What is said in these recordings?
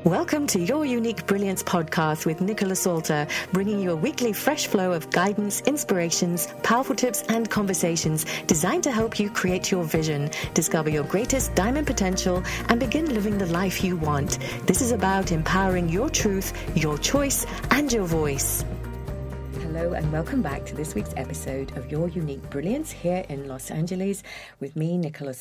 Welcome to Your Unique Brilliance podcast with Nicola, bringing you a weekly fresh flow of guidance, inspirations, powerful tips, and conversations designed to help you create your vision, discover your greatest diamond potential, and begin living the life you want. This is about empowering your truth, your choice, and your voice. Hello and welcome back to this week's episode of Your Unique Brilliance here in Los Angeles with me, Nicola,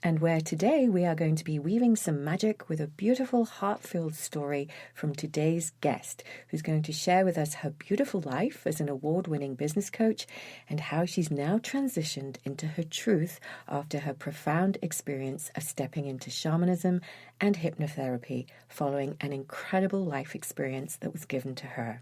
and where today we are going to be weaving some magic with a beautiful heart-filled story from today's guest, who's going to share with us her beautiful life as an award-winning business coach and how she's now transitioned into her truth after her profound experience of stepping into shamanism and hypnotherapy following an incredible life experience that was given to her.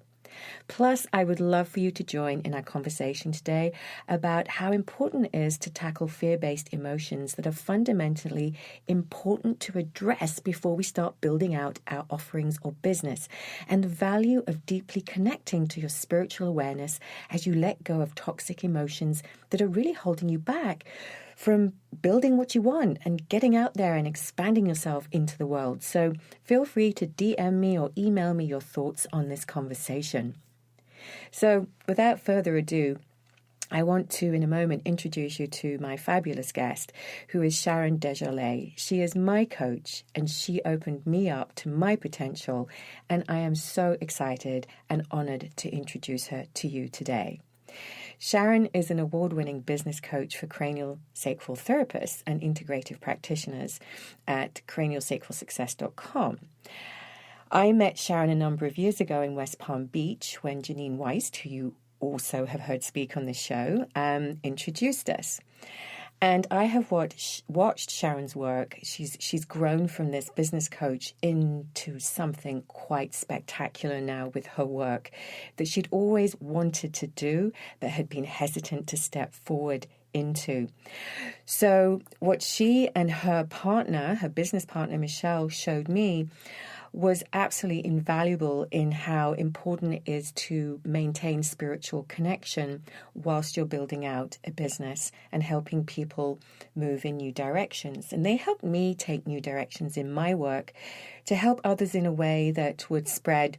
Plus, I would love for you to join in our conversation today about how important it is to tackle fear-based emotions that are fundamentally important to address before we start building out our offerings or business, and the value of deeply connecting to your spiritual awareness as you let go of toxic emotions that are really holding you back from building what you want and getting out there and expanding yourself into the world. So feel free to DM me or email me your thoughts on this conversation. So without further ado, I want to, in a moment, introduce you to my fabulous guest, who is Sharon Desjarlais. She is my coach, and she opened me up to my potential, and I am so excited and honored to introduce her to you today. Sharon is an award-winning business coach for cranial sacral therapists and integrative practitioners at cranialsacralsuccess.com. I met Sharon a number of years ago in West Palm Beach when Janine Weist, who you also have heard speak on this show, introduced us. And I have watched Sharon's work. She's grown from this business coach into something quite spectacular now with her work that she'd always wanted to do but had been hesitant to step forward into. So what she and her partner, her business partner, Michelle, showed me was absolutely invaluable in how important it is to maintain spiritual connection whilst you're building out a business and helping people move in new directions. And they helped me take new directions in my work to help others in a way that would spread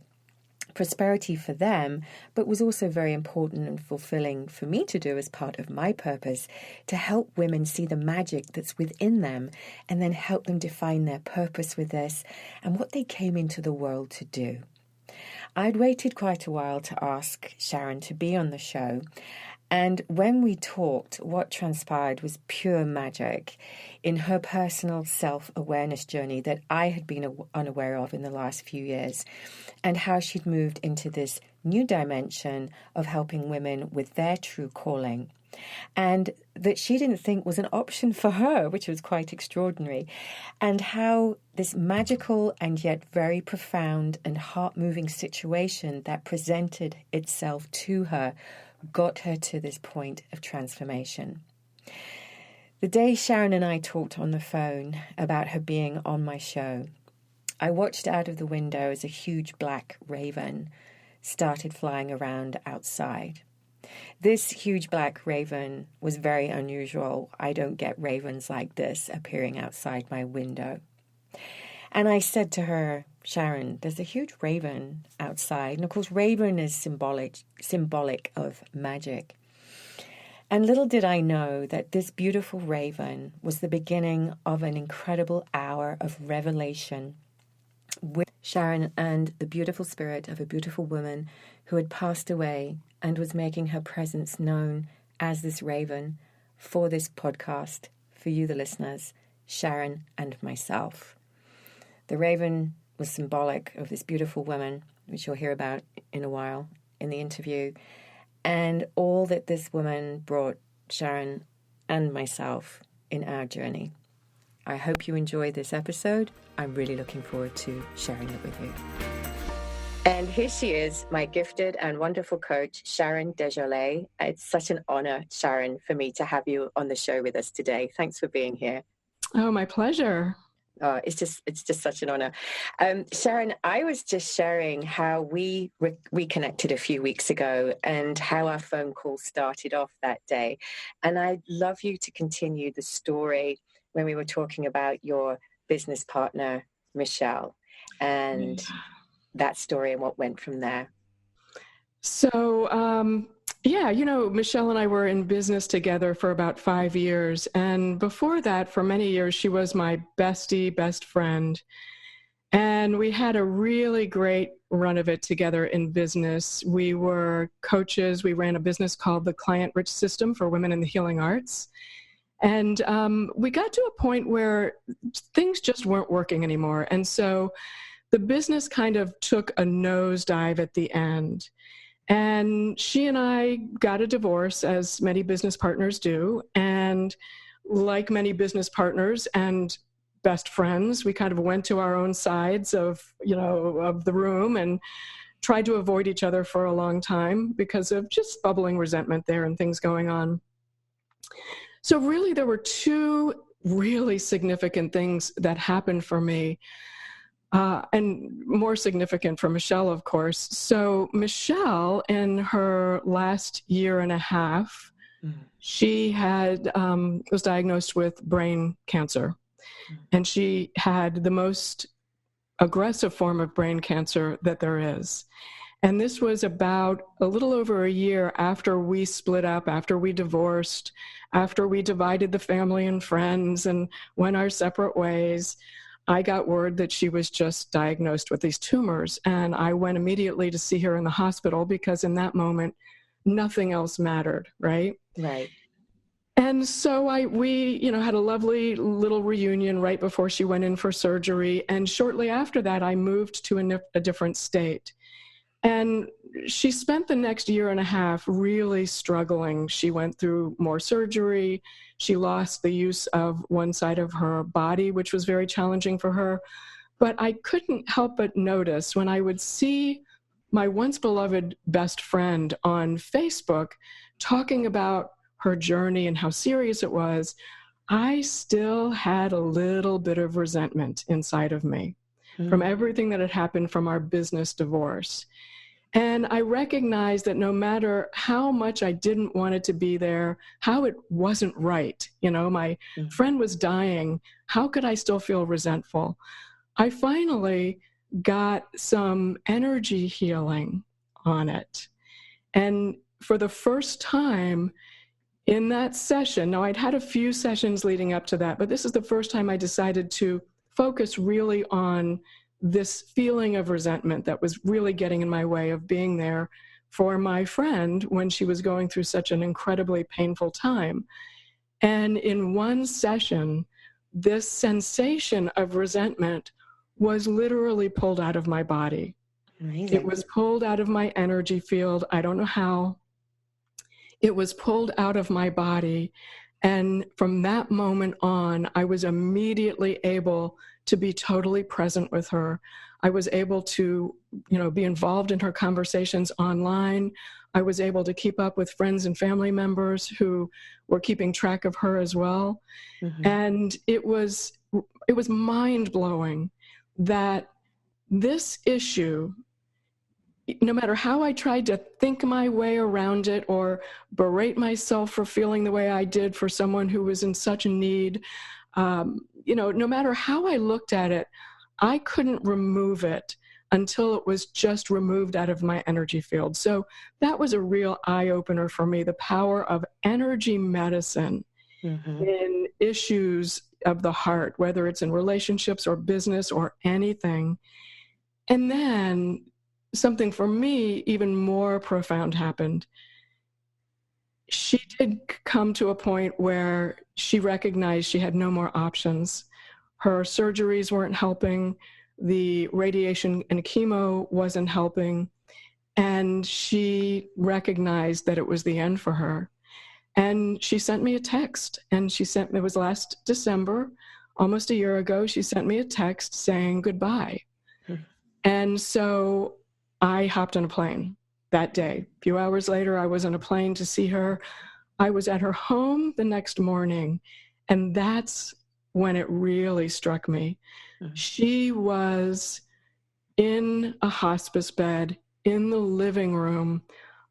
prosperity for them, but was also very important and fulfilling for me to do as part of my purpose, to help women see the magic that's within them and then help them define their purpose with this and what they came into the world to do. I'd waited quite a while to ask Sharon to be on the show, and when we talked, what transpired was pure magic in her personal self-awareness journey that I had been unaware of in the last few years, and how she'd moved into this new dimension of helping women with their true calling, and that she didn't think was an option for her, which was quite extraordinary, and how this magical and yet very profound and heart-moving situation that presented itself to her got her to this point of transformation. The day Sharon and I talked on the phone about her being on my show, I watched out of the window as a huge black raven started flying around outside. This huge black raven was very unusual. I don't get ravens like this appearing outside my window. And I said to her, Sharon, there's a huge raven outside. And of course, raven is symbolic of magic. And little did I know that this beautiful raven was the beginning of an incredible hour of revelation with Sharon and the beautiful spirit of a beautiful woman who had passed away and was making her presence known as this raven for this podcast, for you, the listeners, Sharon and myself. The raven was symbolic of this beautiful woman, which you'll hear about in a while in the interview, and all that this woman brought Sharon and myself in our journey. I hope you enjoy this episode. I'm really looking forward to sharing it with you. And here she is, my gifted and wonderful coach, Sharon Desjarlais. It's such an honor, Sharon, for me to have you on the show with us today. Thanks for being here. Oh, my pleasure. It's just such an honor. Sharon, I was just sharing how we reconnected a few weeks ago and how our phone call started off that day. And I'd love you to continue the story when we were talking about your business partner, Michelle. and that story and what went from there. So, Michelle and I were in business together for about 5 years. And before that, for many years, she was my best friend. And we had a really great run of it together in business. We were coaches. We ran a business called the Client Rich System for Women in the Healing Arts. And we got to a point where things just weren't working anymore. And so the business kind of took a nosedive at the end. And she and I got a divorce, as many business partners do. And like many business partners and best friends, we kind of went to our own sides of the room and tried to avoid each other for a long time because of just bubbling resentment there and things going on. So really, there were two really significant things that happened for me. And more significant for Michelle, of course. So Michelle, in her last year and a half, she had was diagnosed with brain cancer. And she had the most aggressive form of brain cancer that there is. And this was about a little over a year after we split up, after we divorced, after we divided the family and friends and went our separate ways. I got word that she was just diagnosed with these tumors, and I went immediately to see her in the hospital because in that moment, nothing else mattered, right? Right. And so we had a lovely little reunion right before she went in for surgery, and shortly after that, I moved to a different state. And she spent the next year and a half really struggling. She went through more surgery. She lost the use of one side of her body, which was very challenging for her. But I couldn't help but notice when I would see my once beloved best friend on Facebook talking about her journey and how serious it was, I still had a little bit of resentment inside of me from everything that had happened from our business divorce. And I recognized that no matter how much I didn't want it to be there, how it wasn't right, my friend was dying, how could I still feel resentful? I finally got some energy healing on it. And for the first time in that session, now I'd had a few sessions leading up to that, but this is the first time I decided to focus really on this feeling of resentment that was really getting in my way of being there for my friend when she was going through such an incredibly painful time. And in one session, this sensation of resentment was literally pulled out of my body. Amazing. It was pulled out of my energy field. I don't know how. It was pulled out of my body. And from that moment on, I was immediately able to be totally present with her. I was able to, be involved in her conversations online. I was able to keep up with friends and family members who were keeping track of her as well. And it was mind-blowing that this issue, no matter how I tried to think my way around it or berate myself for feeling the way I did for someone who was in such need, no matter how I looked at it, I couldn't remove it until it was just removed out of my energy field. So that was a real eye-opener for me, the power of energy medicine in issues of the heart, whether it's in relationships or business or anything. And then something for me even more profound happened. She did come to a point where she recognized she had no more options. Her surgeries weren't helping. The radiation and chemo wasn't helping. And she recognized that it was the end for her. And she sent me a text. And it was last December, almost a year ago, she sent me a text saying goodbye. And so I hopped on a plane that day. A few hours later, I was on a plane to see her. I was at her home the next morning, and that's when it really struck me. She was in a hospice bed in the living room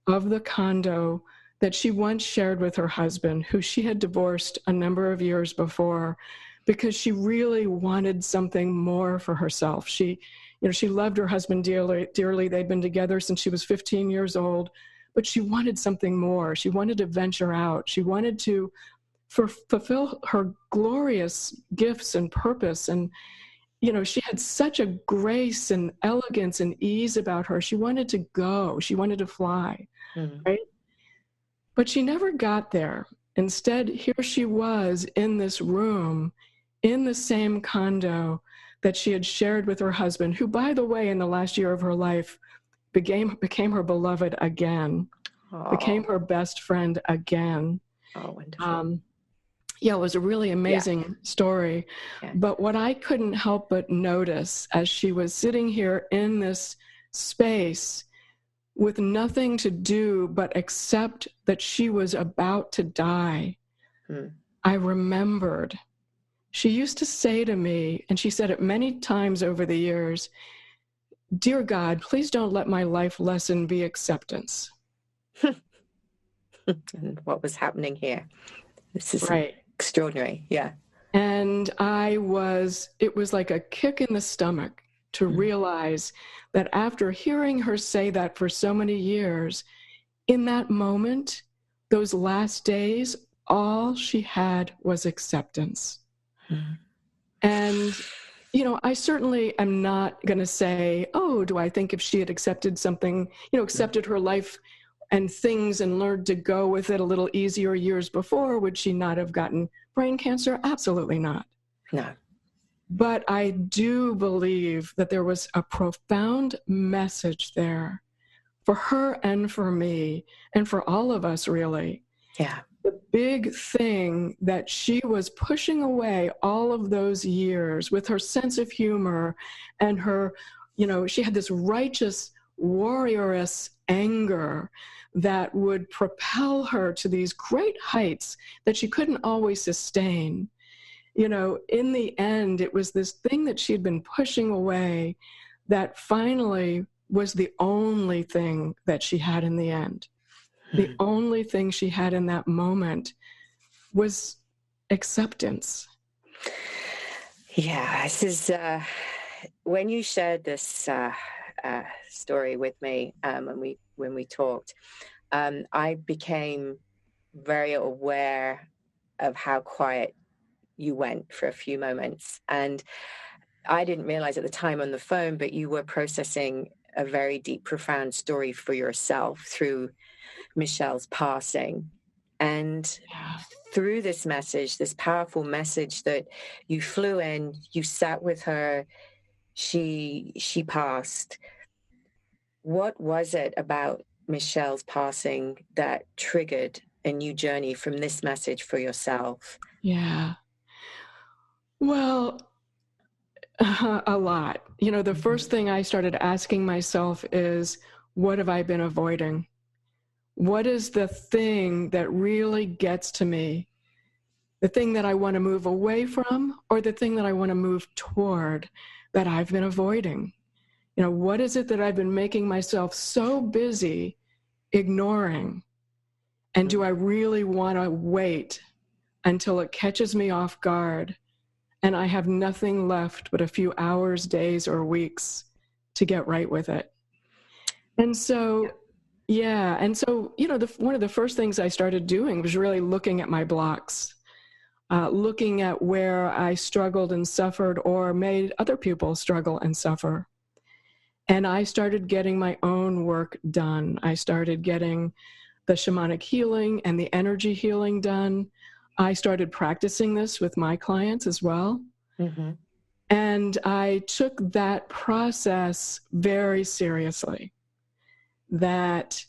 of the condo that she once shared with her husband, who she had divorced a number of years before. because she really wanted something more for herself. She loved her husband dearly. They'd been together since she was 15 years old, but she wanted something more. She wanted to venture out. She wanted to fulfill her glorious gifts and purpose. And, she had such a grace and elegance and ease about her. She wanted to go. She wanted to fly, right? But she never got there. Instead, here she was in this room, in the same condo that she had shared with her husband, who, by the way, in the last year of her life, became her beloved again, became her best friend again. Oh, wonderful. It was a really amazing story. Yeah. But what I couldn't help but notice as she was sitting here in this space with nothing to do but accept that she was about to die, I remembered. She used to say to me, and she said it many times over the years, "Dear God, please don't let my life lesson be acceptance." And what was happening here? This is right. Extraordinary, yeah. And it was like a kick in the stomach to realize that after hearing her say that for so many years, in that moment, those last days, all she had was acceptance. And, I certainly am not going to say, oh, do I think if she had accepted something, accepted her life and things and learned to go with it a little easier years before, would she not have gotten brain cancer? Absolutely not. No. But I do believe that there was a profound message there for her and for me and for all of us, really. Yeah. The big thing that she was pushing away all of those years with her sense of humor and her, she had this righteous, warriorous anger that would propel her to these great heights that she couldn't always sustain. In the end, it was this thing that she had been pushing away that finally was the only thing that she had in the end. The only thing she had in that moment was acceptance. Yeah, this is, when you shared this story with me, when we talked, I became very aware of how quiet you went for a few moments. And I didn't realize at the time on the phone, but you were processing a very deep, profound story for yourself through Michelle's passing. And through this message, this powerful message that you flew in, you sat with her, she passed. What was it about Michelle's passing that triggered a new journey from this message for yourself? Yeah. Well, a lot. The first thing I started asking myself is, what have I been avoiding? What is the thing that really gets to me? The thing that I want to move away from, or the thing that I want to move toward that I've been avoiding? What is it that I've been making myself so busy ignoring? And do I really want to wait until it catches me off guard and I have nothing left but a few hours, days, or weeks to get right with it? And so, one of the first things I started doing was really looking at my blocks, looking at where I struggled and suffered or made other people struggle and suffer. And I started getting my own work done. I started getting the shamanic healing and the energy healing done. I started practicing this with my clients as well. And I took that process very seriously. That,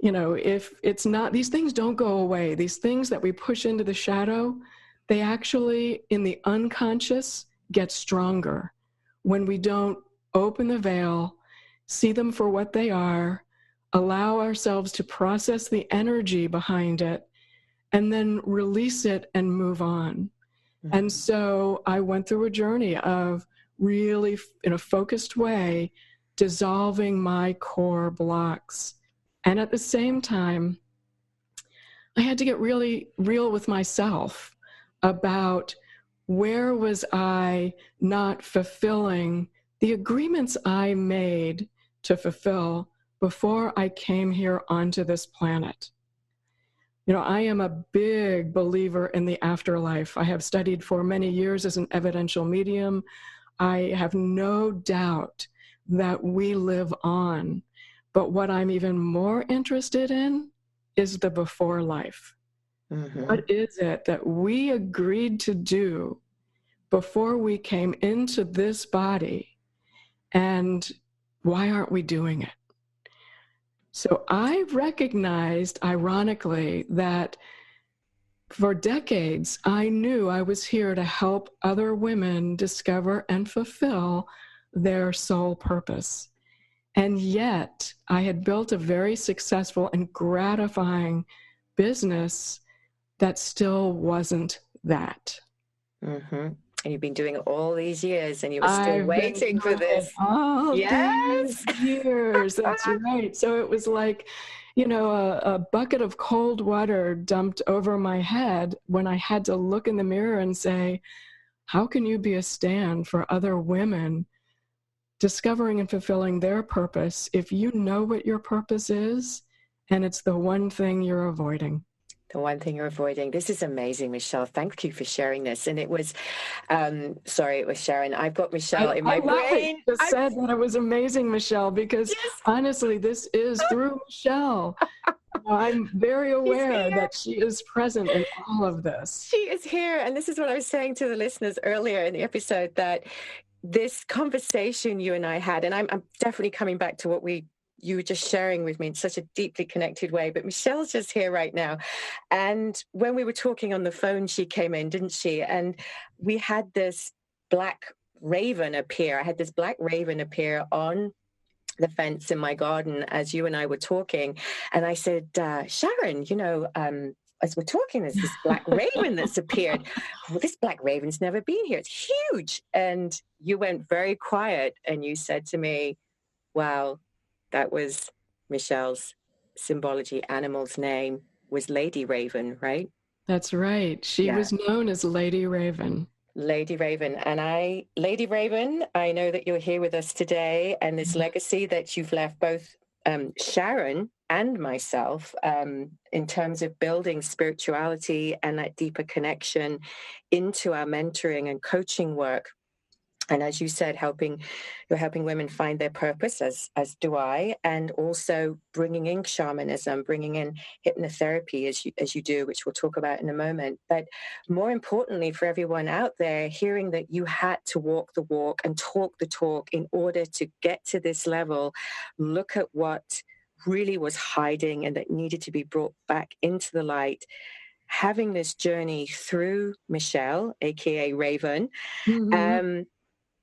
if it's not, these things don't go away. These things that we push into the shadow, they actually, in the unconscious, get stronger when we don't open the veil, see them for what they are, allow ourselves to process the energy behind it, and then release it and move on. And so I went through a journey of really, in a focused way, dissolving my core blocks. And at the same time, I had to get really real with myself about where was I not fulfilling the agreements I made to fulfill before I came here onto this planet? You know, I am a big believer in the afterlife. I have studied for many years as an evidential medium. I have no doubt that we live on. But what I'm even more interested in is the before life. Mm-hmm. What is it that we agreed to do before we came into this body, and why aren't we doing it? So I recognized, ironically, that for decades, I knew I was here to help other women discover and fulfill their soul purpose. And yet, I had built a very successful and gratifying business that still wasn't that. Mm-hmm. And you've been doing it all these years, and you were still waiting for this. All these years, that's right. So it was like, you know, a bucket of cold water dumped over my head when I had to look in the mirror and say, how can you be a stand for other women discovering and fulfilling their purpose if you know what your purpose is, and it's the one thing you're avoiding? The one thing you're avoiding. This is amazing, Michelle. Thank you for sharing this. And it was, it was Sharon. I've got Michelle in my brain. I just said that it was amazing, Michelle, because honestly, this is through Michelle. I'm very aware that she is present in all of this. She is here. And this is what I was saying to the listeners earlier in the episode, that this conversation you and I had, and I'm definitely coming back to what you were just sharing with me in such a deeply connected way, but Michelle's just here right now. And when we were talking on the phone, she came in, didn't she? And we had this black raven appear. I had this black raven appear on the fence in my garden as you and I were talking. And I said, Sharon, you know, as we're talking, there's this black raven that's appeared. Well, this black raven's never been here. It's huge. And you went very quiet and you said to me, wow, that was Michelle's symbology. Animal's name was Lady Raven, right? That's right. She was known as Lady Raven. Lady Raven. And Lady Raven, I know that you're here with us today, and this legacy that you've left both Sharon and myself in terms of building spirituality and that deeper connection into our mentoring and coaching work. And as you said, you're helping women find their purpose, as do I, and also bringing in shamanism, bringing in hypnotherapy as you do, which we'll talk about in a moment. But more importantly, for everyone out there, hearing that you had to walk the walk and talk the talk in order to get to this level, look at what really was hiding and that needed to be brought back into the light. Having this journey through Michelle, aka Raven,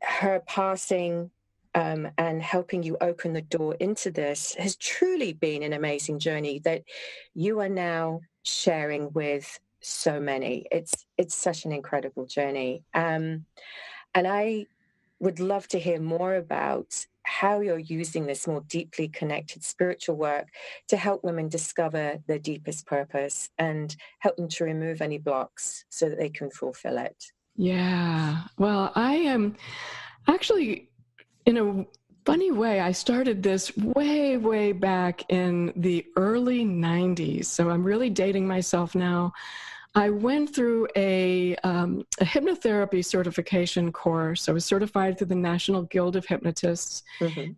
her passing and helping you open the door into this has truly been an amazing journey that you are now sharing with so many. It's such an incredible journey. And I would love to hear more about how you're using this more deeply connected spiritual work to help women discover their deepest purpose and help them to remove any blocks so that they can fulfill it. Yeah. Well, I am actually, in a funny way, I started this way, way back in the early 90s. So I'm really dating myself now. I went through a hypnotherapy certification course. I was certified through the National Guild of Hypnotists,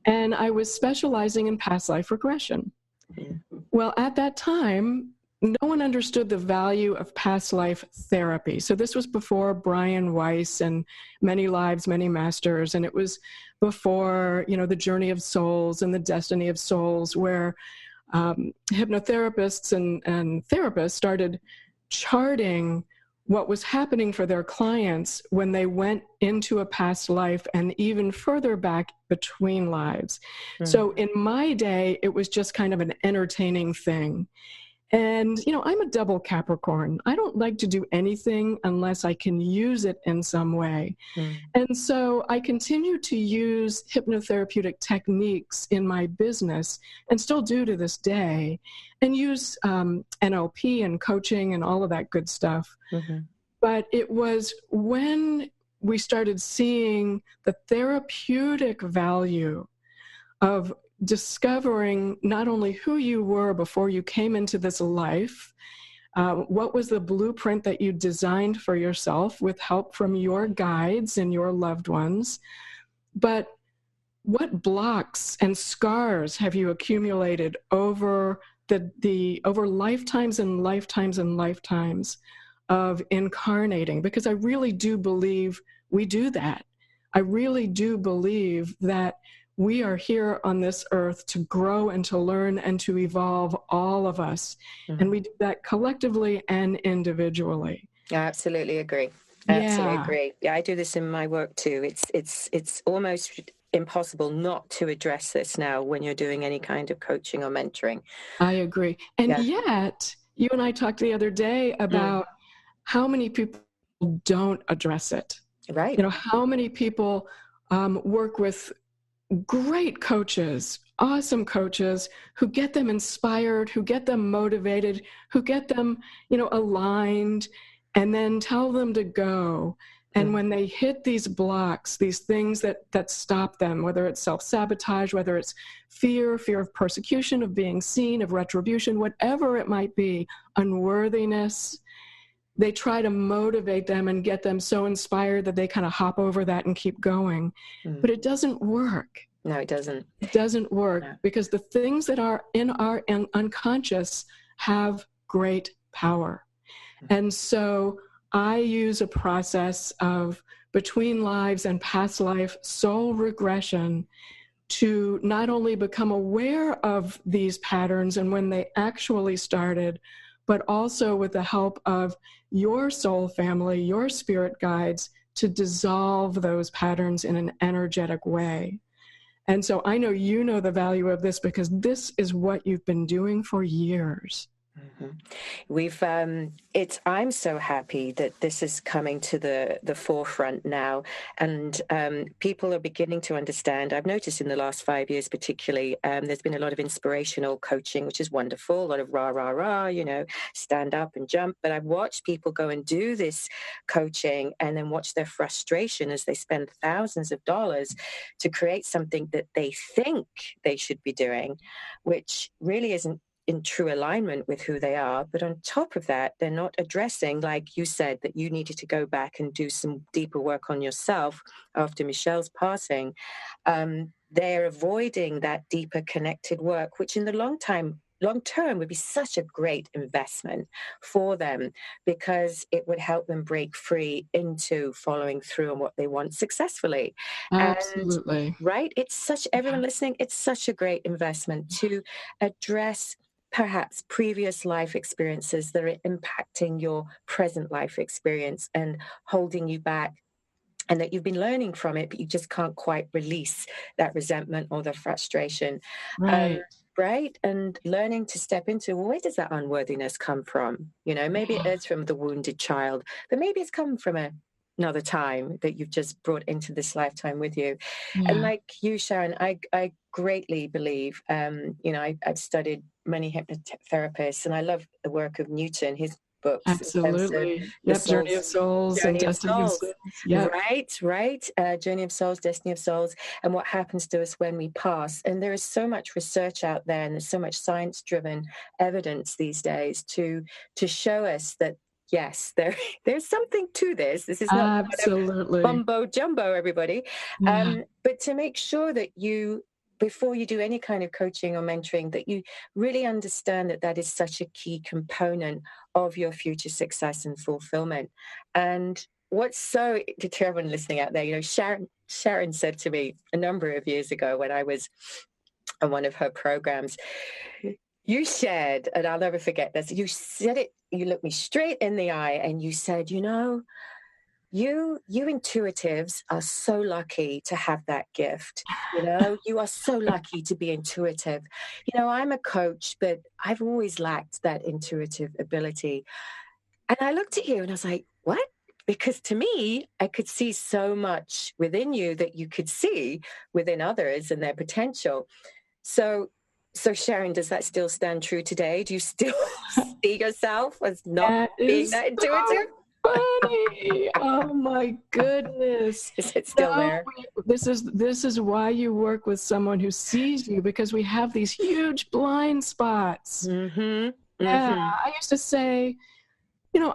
and I was specializing in past life regression. Well, at that time, no one understood the value of past life therapy. So this was before Brian Weiss and Many Lives, Many Masters. And it was before, you know, the Journey of Souls and the Destiny of Souls, where hypnotherapists and therapists started charting what was happening for their clients when they went into a past life and even further back between lives. So in my day, it was just kind of an entertaining thing. And, you know, I'm a double Capricorn. I don't like to do anything unless I can use it in some way. And so I continue to use hypnotherapeutic techniques in my business, and still do to this day, and use NLP and coaching and all of that good stuff. But it was when we started seeing the therapeutic value of discovering not only who you were before you came into this life, what was the blueprint that you designed for yourself with help from your guides and your loved ones, but what blocks and scars have you accumulated over over lifetimes and lifetimes and lifetimes of incarnating? Because I really do believe we do that. I really do believe that we are here on this earth to grow and to learn and to evolve, all of us. Mm-hmm. And we do that collectively and individually. I absolutely agree. Absolutely agree. Yeah, I do this in my work too. It's almost impossible not to address this now when you're doing any kind of coaching or mentoring. I agree. And yet, you and I talked the other day about how many people don't address it. Right. How many people work with great coaches, awesome coaches who get them inspired, who get them motivated, who get them, aligned, and then tell them to go. And when they hit these blocks, these things that stop them, whether it's self-sabotage, whether it's fear of persecution, of being seen, of retribution, whatever it might be, unworthiness, they try to motivate them and get them so inspired that they kind of hop over that and keep going. But it doesn't work. No, it doesn't. It doesn't work because the things that are in our unconscious have great power. And so I use a process of between lives and past life soul regression to not only become aware of these patterns and when they actually started, but also with the help of your soul family, your spirit guides, to dissolve those patterns in an energetic way. And so I know you know the value of this because this is what you've been doing for years. I'm so happy that this is coming to the forefront now, and people are beginning to understand. I've noticed in the last 5 years particularly, there's been a lot of inspirational coaching, which is wonderful, a lot of rah, stand up and jump. But I've watched people go and do this coaching and then watch their frustration as they spend thousands of dollars to create something that they think they should be doing, which really isn't in true alignment with who they are. But on top of that, they're not addressing, like you said, that you needed to go back and do some deeper work on yourself after Michelle's passing. They're avoiding that deeper connected work, which in the long term would be such a great investment for them because it would help them break free into following through on what they want successfully. Absolutely. And, right? Everyone listening, it's such a great investment to address perhaps previous life experiences that are impacting your present life experience and holding you back, and that you've been learning from it, but you just can't quite release that resentment or the frustration. Right. Right? And learning to step into, well, where does that unworthiness come from? Maybe it is from the wounded child, but maybe it's come from another time that you've just brought into this lifetime with you. And like you, Sharon, I greatly believe, I've studied many hypnotherapists, and I love the work of Newton, his books. Absolutely. Journey of Souls and Destiny of Souls. Yep. Right. Journey of Souls, Destiny of Souls, and what happens to us when we pass. And there is so much research out there, and there's so much science-driven evidence these days to show us that, yes, there's something to this. This is not absolutely bumbo jumbo, everybody. But to make sure that before you do any kind of coaching or mentoring, that you really understand that is such a key component of your future success and fulfillment. And what's so, to everyone listening out there, Sharon said to me a number of years ago when I was on one of her programs, you shared, and I'll never forget this, you said it, you looked me straight in the eye and you said, you intuitives are so lucky to have that gift. You are so lucky to be intuitive. I'm a coach, but I've always lacked that intuitive ability. And I looked at you and I was like, what? Because to me, I could see so much within you that you could see within others and their potential. So Sharon, does that still stand true today? Do you still see yourself as not being that intuitive? funny. Oh my goodness. Is it still there? This is why you work with someone who sees you, because we have these huge blind spots. Mm-hmm. Yeah, Mm-hmm. I used to say,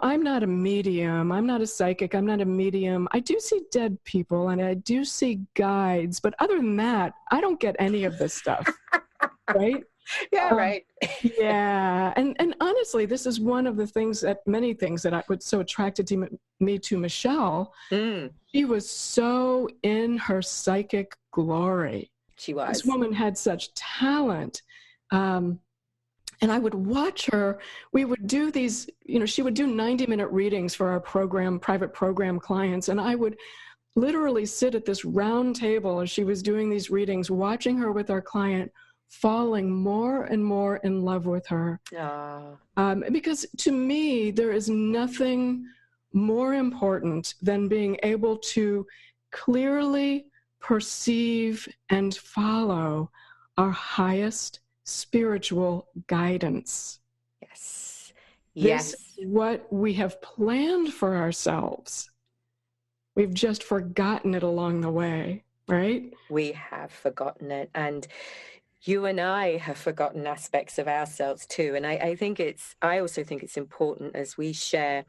I'm not a medium. I'm not a psychic. I'm not a medium. I do see dead people and I do see guides. But other than that, I don't get any of this stuff. Right? Yeah, right. Yeah. And honestly, this is one of the many things that I was so attracted to me to Michelle. She was so in her psychic glory. She was. This woman had such talent. And I would watch her. We would do these, she would do 90-minute readings for our private program clients. And I would literally sit at this round table as she was doing these readings, watching her with our client, falling more and more in love with her. Because to me, there is nothing more important than being able to clearly perceive and follow our highest spiritual guidance. Yes. This is what we have planned for ourselves. We've just forgotten it along the way, right? We have forgotten it. And you and I have forgotten aspects of ourselves too. And I also think it's important as we share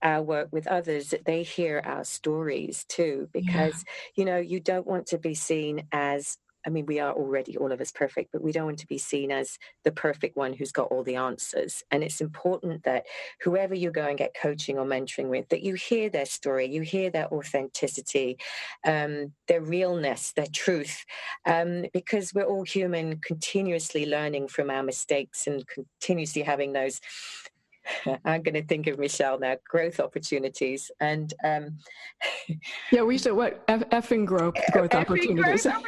our work with others that they hear our stories too, because, you don't want to be seen as, we are already all of us perfect, but we don't want to be seen as the perfect one who's got all the answers. And it's important that whoever you go and get coaching or mentoring with, that you hear their story, you hear their authenticity, their realness, their truth, because we're all human, continuously learning from our mistakes and continuously having those, I'm going to think of Michelle now, growth opportunities. And we said what? Effing growth opportunities. I'm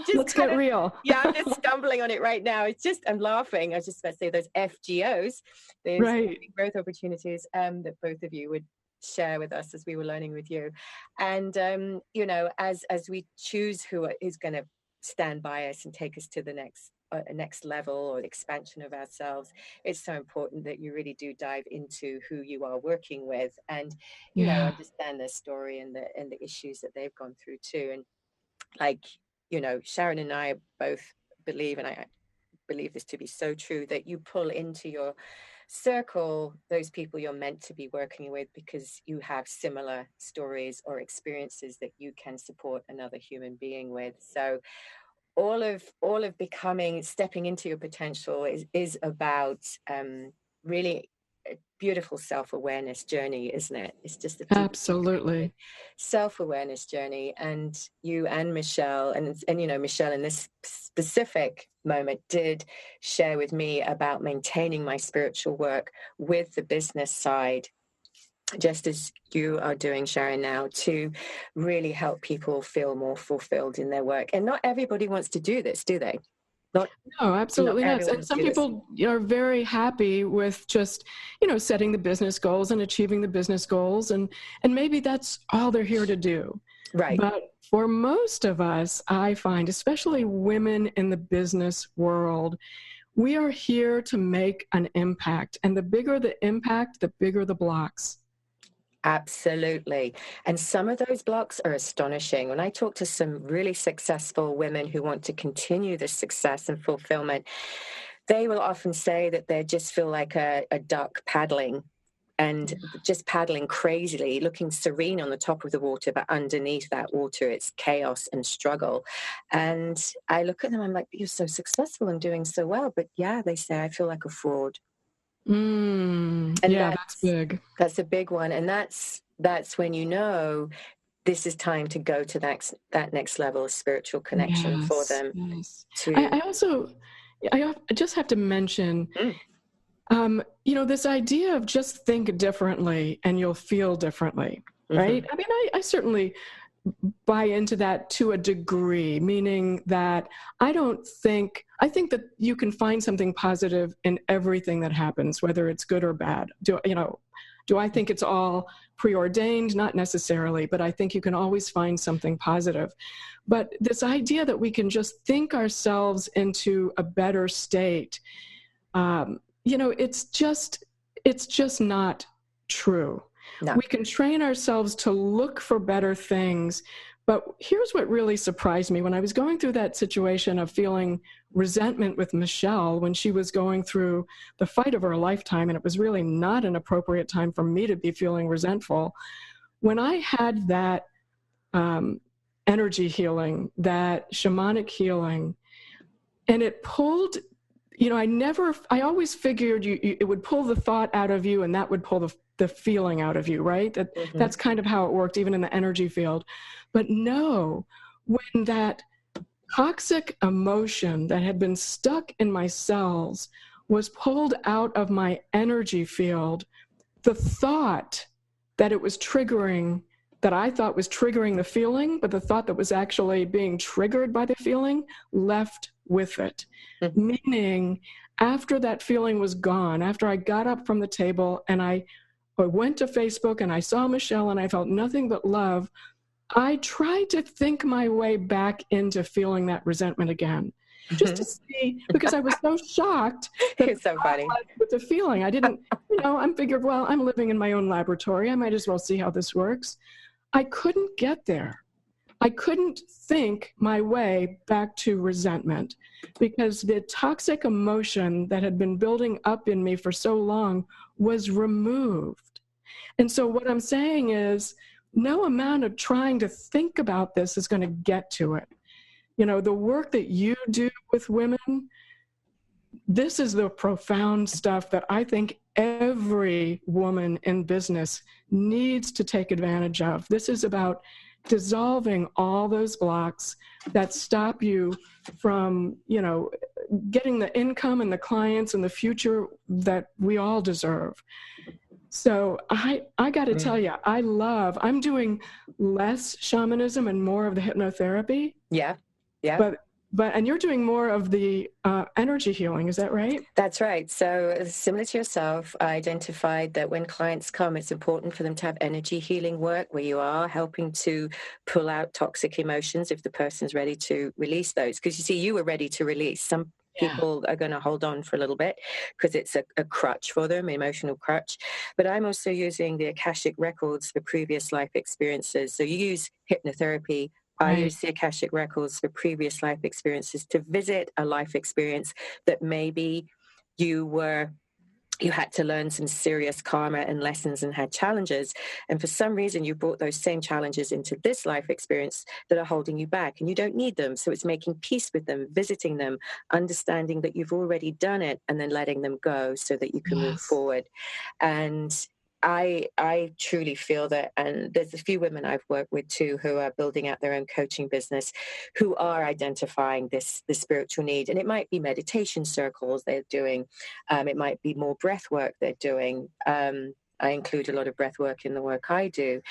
just Let's get real. I'm just stumbling on it right now. I'm laughing. I was just about to say those FGOs, those growth opportunities that both of you would share with us as we were learning with you. And, as we choose who is going to stand by us and take us to the next level or expansion of ourselves, it's so important that you really do dive into who you are working with and understand their story and the issues that they've gone through too. And Sharon and I both believe, and I believe this to be so true, that you pull into your circle those people you're meant to be working with because you have similar stories or experiences that you can support another human being with. So all of stepping into your potential is about really a beautiful self-awareness journey, isn't it? It's just absolutely self-awareness journey. And you and Michelle and Michelle in this specific moment did share with me about maintaining my spiritual work with the business side, just as you are doing, Sharon, now, to really help people feel more fulfilled in their work. And not everybody wants to do this, do they? No, absolutely not. And some people are very happy with just, setting the business goals and achieving the business goals. And maybe that's all they're here to do. Right. But for most of us, I find, especially women in the business world, we are here to make an impact. And the bigger the impact, the bigger the blocks. Absolutely. And some of those blocks are astonishing. When I talk to some really successful women who want to continue this success and fulfillment, they will often say that they just feel like a duck paddling and just paddling crazily, looking serene on the top of the water, but underneath that water, it's chaos and struggle. And I look at them, I'm like, you're so successful and doing so well. But they say, I feel like a fraud. And that's big. That's a big one. And that's when this is time to go to that next level of spiritual connection for them. Yes. I just have to mention, this idea of just think differently and you'll feel differently, right? Mm-hmm. I certainly buy into that to a degree, meaning that I think that you can find something positive in everything that happens, whether it's good or bad. Do I think it's all preordained? Not necessarily, but I think you can always find something positive. But this idea that we can just think ourselves into a better state, it's just not true. No. We can train ourselves to look for better things. But here's what really surprised me. When I was going through that situation of feeling resentment with Michelle when she was going through the fight of her lifetime, and it was really not an appropriate time for me to be feeling resentful, when I had that energy healing, that shamanic healing, and it pulled, I always figured it would pull the thought out of you and that would pull the feeling out of you, right? That's kind of how it worked, even in the energy field. But no, when that toxic emotion that had been stuck in my cells was pulled out of my energy field, the thought that it was triggering, that I thought was triggering the feeling, but the thought that was actually being triggered by the feeling left with it. Meaning, after that feeling was gone, after I got up from the table and I went to Facebook and I saw Michelle and I felt nothing but love, I tried to think my way back into feeling that resentment again, just to see, because I was so shocked that it's so funny with the feeling. I didn't, I'm figured, well, I'm living in my own laboratory. I might as well see how this works. I couldn't get there. I couldn't think my way back to resentment because the toxic emotion that had been building up in me for so long was removed. And so what I'm saying is, no amount of trying to think about this is going to get to it. The work that you do with women, this is the profound stuff that I think every woman in business needs to take advantage of. This is about dissolving all those blocks that stop you from, getting the income and the clients and the future that we all deserve. So I got to tell you, I'm doing less shamanism and more of the hypnotherapy. Yeah. And you're doing more of the energy healing, is that right? That's right. So similar to yourself, I identified that when clients come, it's important for them to have energy healing work where you are helping to pull out toxic emotions if the person's ready to release those. Because you see, you were ready to release. Some people are going to hold on for a little bit because it's a crutch for them, emotional crutch. But I'm also using the Akashic records for previous life experiences. So you use hypnotherapy. I use the Akashic records for previous life experiences to visit a life experience that maybe you had to learn some serious karma and lessons and had challenges. And for some reason, you brought those same challenges into this life experience that are holding you back and you don't need them. So it's making peace with them, visiting them, understanding that you've already done it and then letting them go so that you can move forward. And I truly feel that, and there's a few women I've worked with too who are building out their own coaching business who are identifying this spiritual need. And it might be meditation circles they're doing. It might be more breath work they're doing. I include a lot of breath work in the work I do.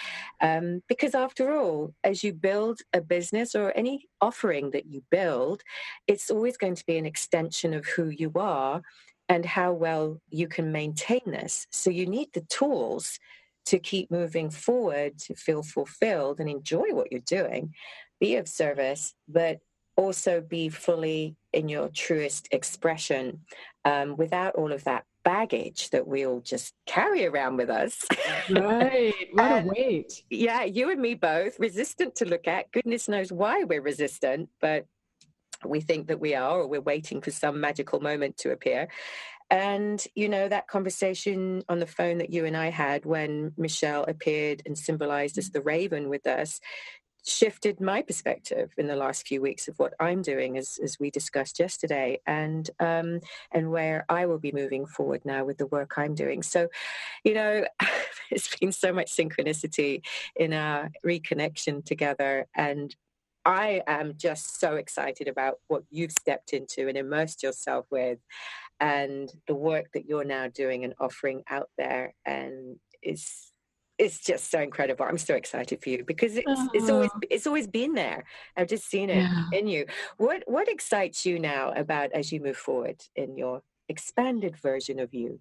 Because after all, as you build a business or any offering that you build, it's always going to be an extension of who you are and how well you can maintain this. So you need the tools to keep moving forward, to feel fulfilled and enjoy what you're doing, be of service, but also be fully in your truest expression without all of that baggage that we all just carry around with us. Right. What a weight. Yeah, you and me both, resistant to look at. Goodness knows why we're resistant, but we think that we are, or we're waiting for some magical moment to appear. And, that conversation on the phone that you and I had when Michelle appeared and symbolized as the raven with us shifted my perspective in the last few weeks of what I'm doing, as we discussed yesterday, and where I will be moving forward now with the work I'm doing. So, it's been so much synchronicity in our reconnection together, and I am just so excited about what you've stepped into and immersed yourself with, and the work that you're now doing and offering out there, and it's just so incredible. I'm so excited for you because it's always been there. I've just seen it in you. What excites you now about as you move forward in your expanded version of you?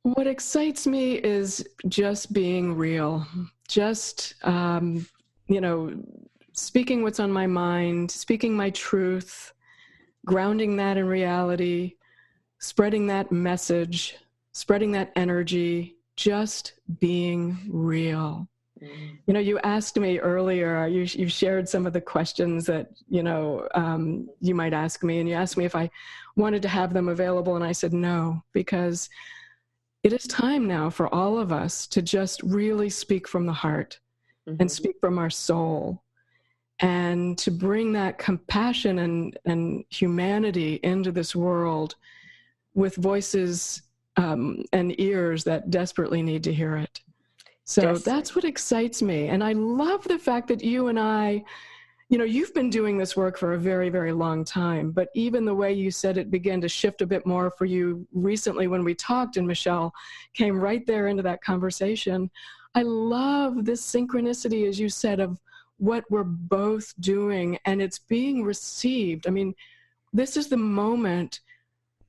What excites me is just being real, just speaking what's on my mind, speaking my truth, grounding that in reality, spreading that message, spreading that energy, just being real. You know, you asked me earlier, you shared some of the questions that, you might ask me, and you asked me if I wanted to have them available, and I said no, because it is time now for all of us to just really speak from the heart and speak from our soul, and to bring that compassion and humanity into this world with voices and ears that desperately need to hear it. So that's what excites me. And I love the fact that you and I, you've been doing this work for a very, very long time, but even the way you said it began to shift a bit more for you recently when we talked, and Michelle came right there into that conversation. I love this synchronicity, as you said, of what we're both doing, and it's being received. I mean, this is the moment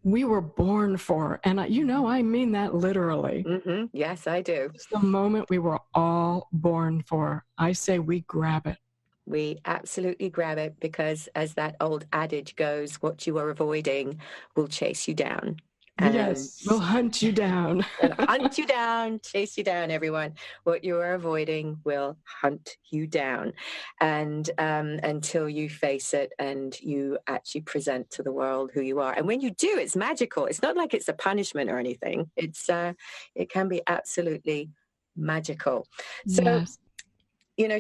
we were born for. And I mean that literally. Yes, I do. It's the moment we were all born for. I say we grab it. We absolutely grab it, because as that old adage goes, what you are avoiding will chase you down. Yes, we'll hunt you down. Hunt you down, chase you down, everyone. What you are avoiding will hunt you down. And until you face it and you actually present to the world who you are. And when you do, it's magical. It's not like it's a punishment or anything. It can be absolutely magical. So, yes.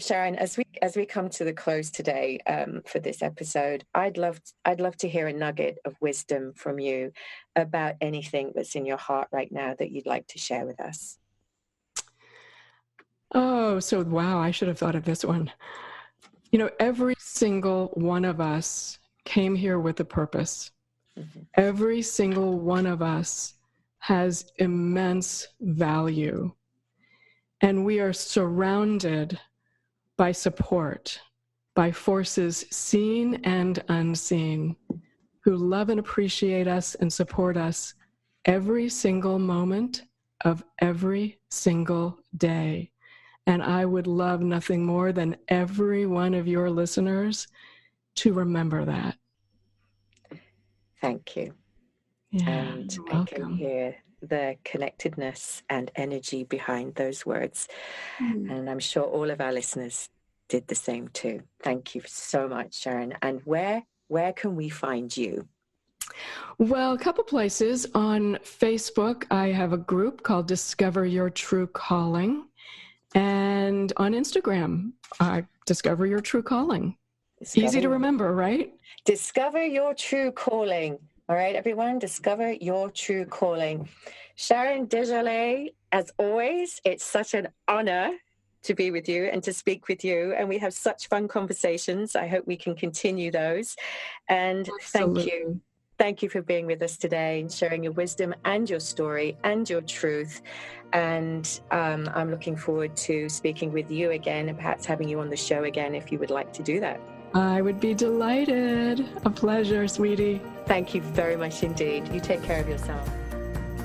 Sharon, as we come to the close today for this episode, I'd love to hear a nugget of wisdom from you about anything that's in your heart right now that you'd like to share with us. Oh, so wow, I should have thought of this one. Every single one of us came here with a purpose. Every single one of us has immense value. And we are surrounded by support, by forces seen and unseen, who love and appreciate us and support us every single moment of every single day. And I would love nothing more than every one of your listeners to remember that. Thank you. Yeah, and I can hear the connectedness and energy behind those words. And I'm sure all of our listeners did the same too. Thank you so much, Sharon. And where can we find you? Well, a couple places. On Facebook, I have a group called Discover Your True Calling. And on Instagram, Discover Your True Calling. Easy to remember, right? Discover Your True Calling. All right, everyone, discover your true calling. Sharon Desjarlais, as always, it's such an honor to be with you and to speak with you. And we have such fun conversations. I hope we can continue those. And Absolutely. Thank you. Thank you for being with us today and sharing your wisdom and your story and your truth. And I'm looking forward to speaking with you again and perhaps having you on the show again if you would like to do that. I would be delighted. A pleasure, sweetie. Thank you very much indeed. You take care of yourself.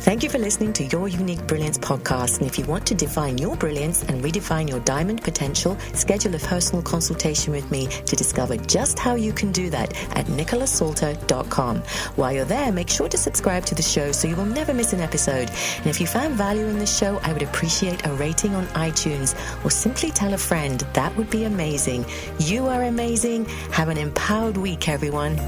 Thank you for listening to Your Unique Brilliance podcast. And if you want to define your brilliance and redefine your diamond potential, schedule a personal consultation with me to discover just how you can do that at nicolasalter.com. While you're there, make sure to subscribe to the show so you will never miss an episode. And if you found value in the show, I would appreciate a rating on iTunes or simply tell a friend. That would be amazing. You are amazing. Have an empowered week, everyone.